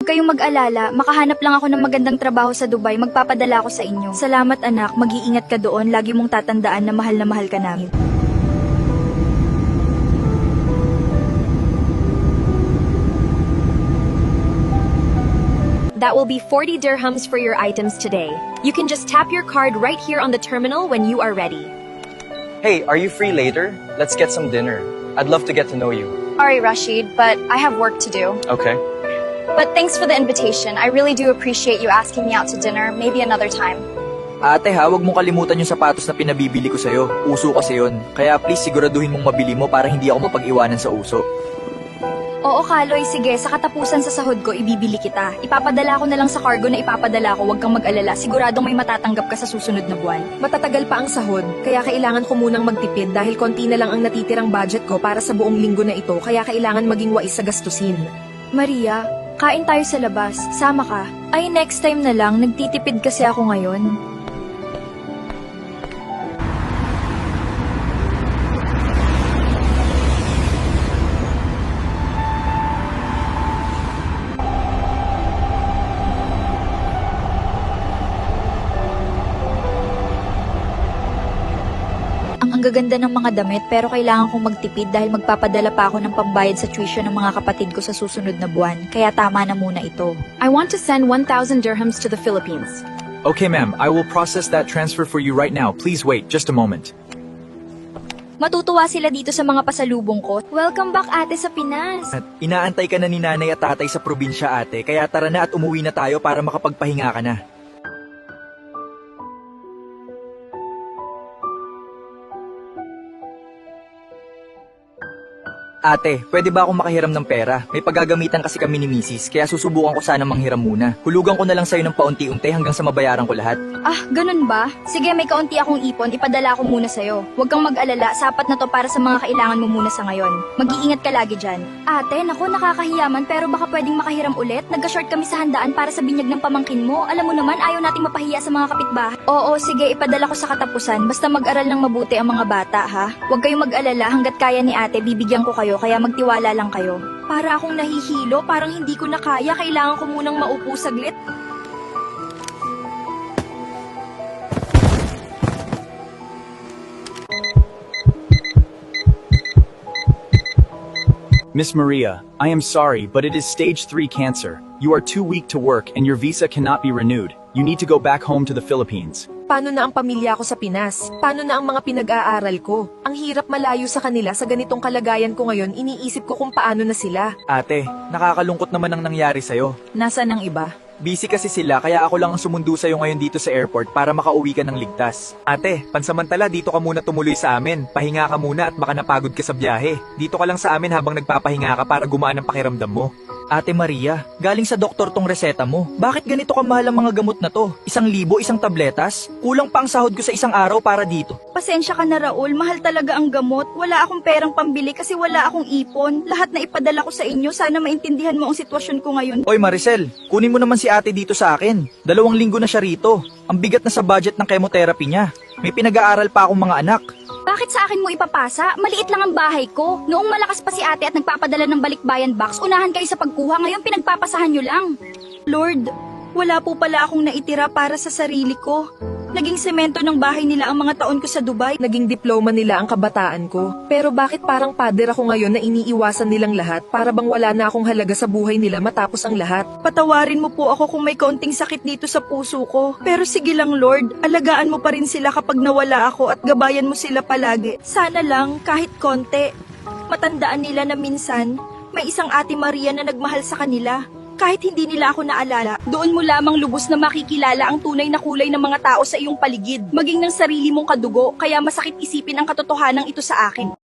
kayong mag-alala, makahanap lang ako ng magandang trabaho sa Dubai, magpapadala ako sa inyo. Salamat anak, mag-iingat ka doon, lagi mong tatandaan na mahal ka namin. That will be 40 dirhams for your items today. You can just tap your card right here on the terminal when you are ready. Hey, are you free later? Let's get some dinner. I'd love to get to know you. Sorry Rashid, but I have work to do. Okay. But thanks for the invitation. I really do appreciate you asking me out to dinner. Maybe another time. Ate ha, wag mong kalimutan yung sapatos na pinabibili ko sa'yo. Uso kasi yun. Kaya please siguraduhin mong mabili mo para hindi ako mapag-iwanan sa uso. Oo, Kaloy, sige. Sa katapusan sa sahod ko, ibibili kita. Ipapadala ko na lang sa cargo na ipapadala ko. Huwag kang mag-alala. Siguradong may matatanggap ka sa susunod na buwan. Matatagal pa ang sahod, kaya kailangan ko munang magtipid dahil konti na lang ang natitirang budget ko para sa buong linggo na ito, kaya kailangan maging wais sa gastusin. Maria, kain tayo sa labas. Sama ka. Ay, next time na lang. Nagtitipid kasi ako ngayon. Ang gaganda ng mga damit pero kailangan kong magtipid dahil magpapadala pa ako ng pambayad sa tuition ng mga kapatid ko sa susunod na buwan. Kaya tama na muna ito. I want to send 1,000 dirhams to the Philippines. Okay, ma'am. I will process that transfer for you right now. Please wait just a moment. Matutuwa sila dito sa mga pasalubong ko. Welcome back ate sa Pinas. At inaantay ka na ni nanay at tatay sa probinsya ate, kaya tara na at umuwi na tayo para makapagpahinga ka na. Ate, pwede ba akong makahiram ng pera? May paggagamitan kasi kami ni Mrs. Kaya susubukan ko sana manghiram muna. Hulugan ko na lang sa'yo ng paunti-unti hanggang sa mabayaran ko lahat. Ah, ganun ba? Sige, may kaunti akong ipon, ipadala ko muna sa'yo. Huwag kang mag-alala, sapat na to para sa mga kailangan mo muna sa ngayon. Mag-iingat ka lagi dyan. Ate, naku, nakakahiyaman pero baka pwedeng makahiram ulit. Nagka-short kami sa handaan para sa binyag ng pamangkin mo. Alam mo naman, ayaw nating mapahiya sa mga kapitbahay. Oo, sige, ipadala ko sa katapusan. Basta mag-aral ng mabuti ang mga bata, ha? Huwag kayong mag-alala, hanggat kaya ni ate, bibigyan ko kayo, kaya magtiwala lang kayo. Para akong nahihilo, parang hindi ko na kaya, kailangan ko munang maupo saglit. Miss Maria, I am sorry, but it is stage 3 cancer. You are too weak to work and your visa cannot be renewed. You need to go back home to the Philippines. Paano na ang pamilya ko sa Pinas? Paano na ang mga pinag-aaral ko? Ang hirap malayo sa kanila sa ganitong kalagayan ko ngayon, iniisip ko kung paano na sila. Ate, nakakalungkot naman ang nangyari sa'yo. Nasaan ang iba? Busy kasi sila kaya ako lang ang sumundo sa'yo ngayon dito sa airport para makauwi ka ng ligtas. Ate, pansamantala dito ka muna tumuloy sa amin. Pahinga ka muna at baka napagod ka sa biyahe. Dito ka lang sa amin habang nagpapahinga ka para gumaan ang pakiramdam mo. Ate Maria, galing sa doktor tong reseta mo. Bakit ganito kamahal ang mga gamot na to? 1,000, isang tabletas? Kulang pa ang sahod ko sa isang araw para dito. Pasensya ka na Raul, mahal talaga ang gamot. Wala akong perang pambili kasi wala akong ipon. Lahat na ipadala ko sa inyo, sana maintindihan mo ang sitwasyon ko ngayon. Oy Maricel, kunin mo naman si ate dito sa akin. 2 linggo na siya rito. Ang bigat na sa budget ng chemotherapy niya. May pinag-aaral pa akong mga anak. Bakit sa akin mo ipapasa? Maliit lang ang bahay ko. Noong malakas pa si ate at nagpapadala ng balikbayan box, unahan kayo sa pagkuha, ngayon pinagpapasahan nyo lang. Lord, wala po pala akong naitira para sa sarili ko. Naging semento ng bahay nila ang mga taon ko sa Dubai. Naging diploma nila ang kabataan ko. Pero bakit parang pader ako ngayon na iniiwasan nilang lahat para bang wala na akong halaga sa buhay nila matapos ang lahat? Patawarin mo po ako kung may kaunting sakit dito sa puso ko. Pero sige lang Lord, alagaan mo pa rin sila kapag nawala ako at gabayan mo sila palagi. Sana lang, kahit konti, matandaan nila na minsan, may isang Ate Maria na nagmahal sa kanila. Kahit hindi nila ako naalala, doon mo lamang lubos na makikilala ang tunay na kulay ng mga tao sa iyong paligid, maging ng sarili mong kadugo, kaya masakit isipin ang katotohanan ito sa akin.